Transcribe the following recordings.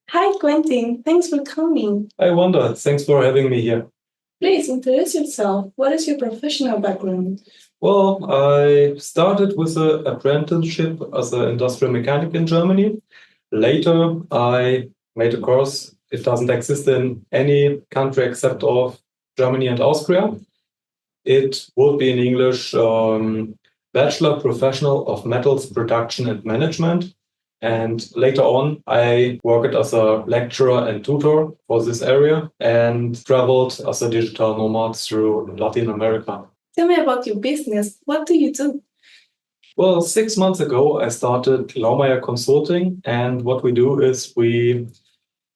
Hi, Quentin. Thanks for coming. I wonder. Thanks for having me here. Please introduce yourself. What is your professional background? Well, I started with an apprenticeship as an industrial mechanic in Germany. Later, I made a course. It doesn't exist in any country except of Germany and Austria. It would be in English, Bachelor Professional of Metals Production and Management. And later on, I worked as a lecturer and tutor for this area and traveled as a digital nomad through Latin America. Tell me about your business. What do you do? Well, 6 months ago, I started Laumeier Consulting. And what we do is we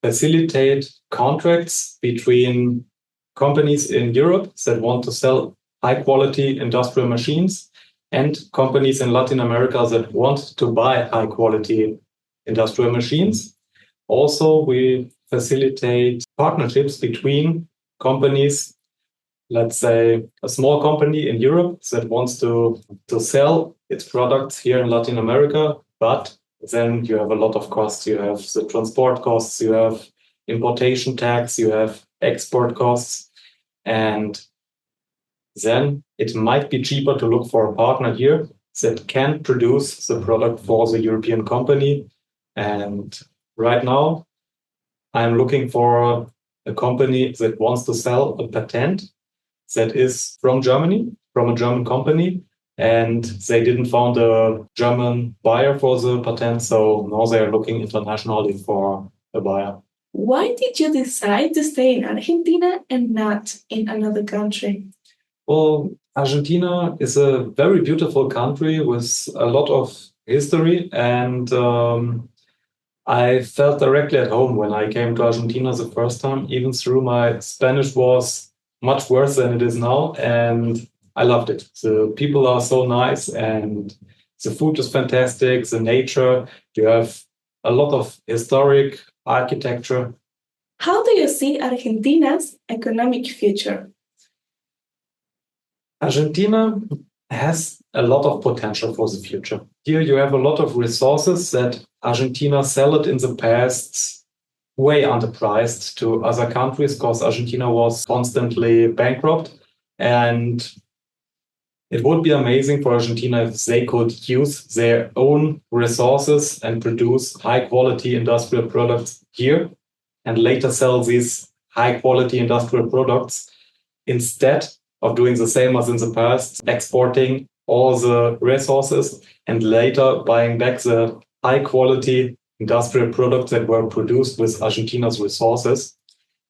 facilitate contracts between companies in Europe that want to sell high quality industrial machines and companies in Latin America that want to buy high quality industrial machines. Also, we facilitate partnerships between companies. Let's say a small company in Europe that wants to sell its products here in Latin America, but then you have a lot of costs. You have the transport costs, you have importation tax, you have export costs, and then it might be cheaper to look for a partner here that can produce the product for the European company. And right now, I'm looking for a company that wants to sell a patent that is from Germany, from a German company, and they didn't find a German buyer for the patent, so now they are looking internationally for a buyer. Why did you decide to stay in Argentina and not in another country? Well, Argentina is a very beautiful country with a lot of history, and I felt directly at home when I came to Argentina the first time, even through my Spanish was much worse than it is now, and I loved it. The people are so nice, and the food is fantastic, the nature, you have a lot of historic architecture. How do you see Argentina's economic future? Argentina has a lot of potential for the future. Here you have a lot of resources that Argentina sold in the past way underpriced to other countries because Argentina was constantly bankrupt. And it would be amazing for Argentina if they could use their own resources and produce high quality industrial products here and later sell these high quality industrial products instead of doing the same as in the past, exporting all the resources and later buying back the high quality industrial products that were produced with Argentina's resources.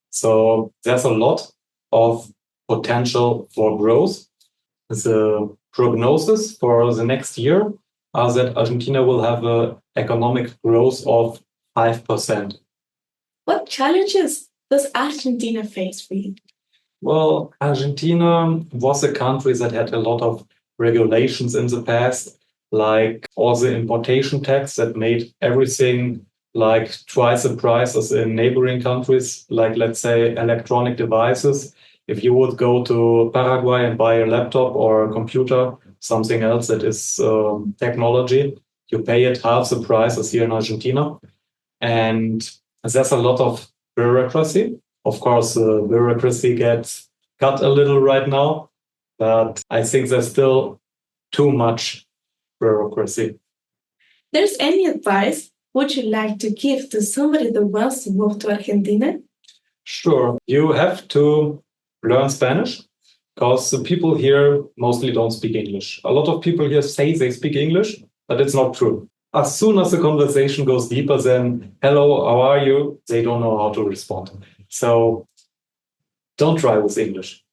So there's a lot of potential for growth. The prognosis for the next year are that Argentina will have an economic growth of 5%. What challenges does Argentina face for you? Well, Argentina was a country that had a lot of regulations in the past, like all the importation tax that made everything like twice the price as in neighboring countries, like let's say electronic devices. If you would go to Paraguay and buy a laptop or a computer, something else that is technology, you pay it half the price as here in Argentina. And there's a lot of bureaucracy. Of course, bureaucracy gets cut a little right now, but I think there's still too much bureaucracy. There's any advice would you like to give to somebody that wants to move to Argentina? Sure. You have to learn Spanish because the people here mostly don't speak English. A lot of people here say they speak English, but it's not true. As soon as the conversation goes deeper than, hello, how are you? They don't know how to respond. So don't try with English.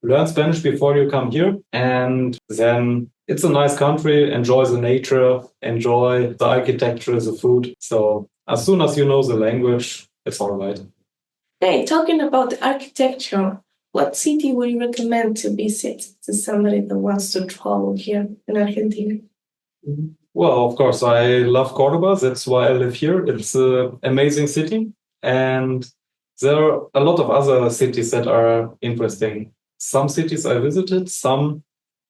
Learn Spanish before you come here, and then it's a nice country. Enjoy the nature, enjoy the architecture, the food. So as soon as you know the language, it's all right. Hey, talking about the architecture, what city would you recommend to visit to somebody that wants to travel here in Argentina? Well, of course, I love Córdoba. That's why I live here. It's an amazing city. And there are a lot of other cities that are interesting. Some cities I visited, some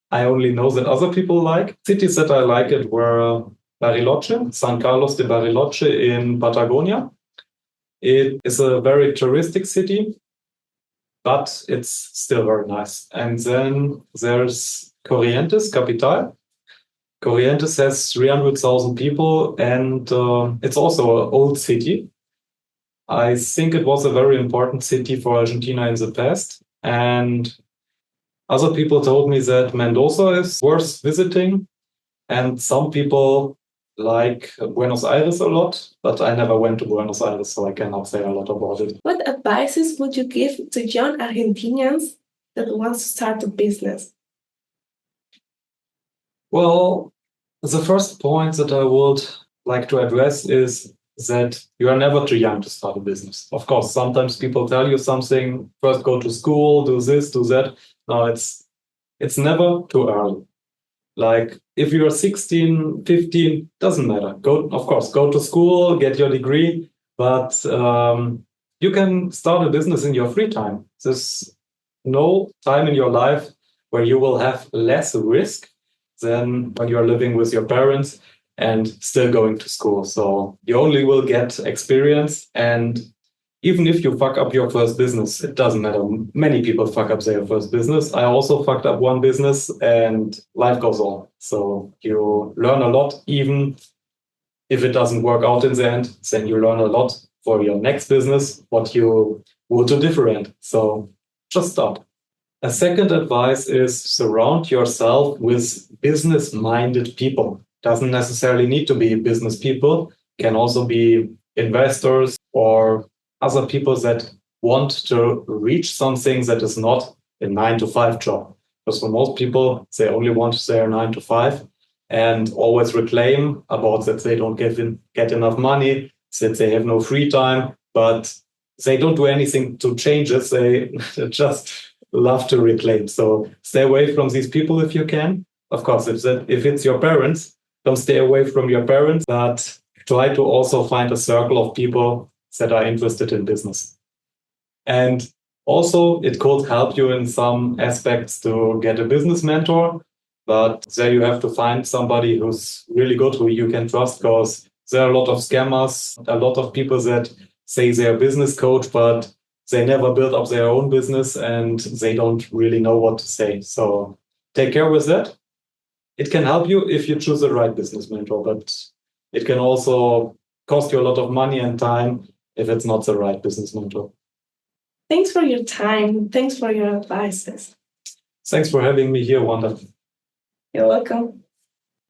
I only know that other people like. Cities that I liked were Bariloche, San Carlos de Bariloche in Patagonia. It is a very touristic city, but it's still very nice. And then there's Corrientes, capital. Corrientes has 300,000 people, and it's also an old city. I think it was a very important city for Argentina in the past. And other people told me that Mendoza is worth visiting. And some people like Buenos Aires a lot, but I never went to Buenos Aires, so I cannot say a lot about it. What advices would you give to young Argentinians that want to start a business? Well, the first point that I would like to address is that you are never too young to start a business. Of course, sometimes people tell you something, first go to school, do this, do that. No, it's never too early. Like if you're 16, 15, doesn't matter. Of course, go to school, get your degree, but you can start a business in your free time. There's no time in your life where you will have less risk than when you're living with your parents and still going to school. So you only will get experience. And even if you fuck up your first business, it doesn't matter. Many people fuck up their first business. I also fucked up one business and life goes on. So you learn a lot, even if it doesn't work out in the end, then you learn a lot for your next business, what you would do different. So just start. A second advice is surround yourself with business-minded people. Doesn't necessarily need to be business people, can also be investors or other people that want to reach something that is not a 9-to-5 job. Because for most people, they only want their 9-to-5 and always reclaim about that they don't get enough money, that they have no free time, but they don't do anything to change it. They just love to reclaim. So stay away from these people if you can. Of course, if it's your parents, don't stay away from your parents, but try to also find a circle of people that are interested in business. And also, it could help you in some aspects to get a business mentor, but there you have to find somebody who's really good, who you can trust, because there are a lot of scammers, a lot of people that say they're a business coach, but they never build up their own business and they don't really know what to say. So take care with that. It can help you if you choose the right business mentor, but it can also cost you a lot of money and time if it's not the right business mentor. Thanks for your time. Thanks for your advices. Thanks for having me here, Wanda. You're welcome.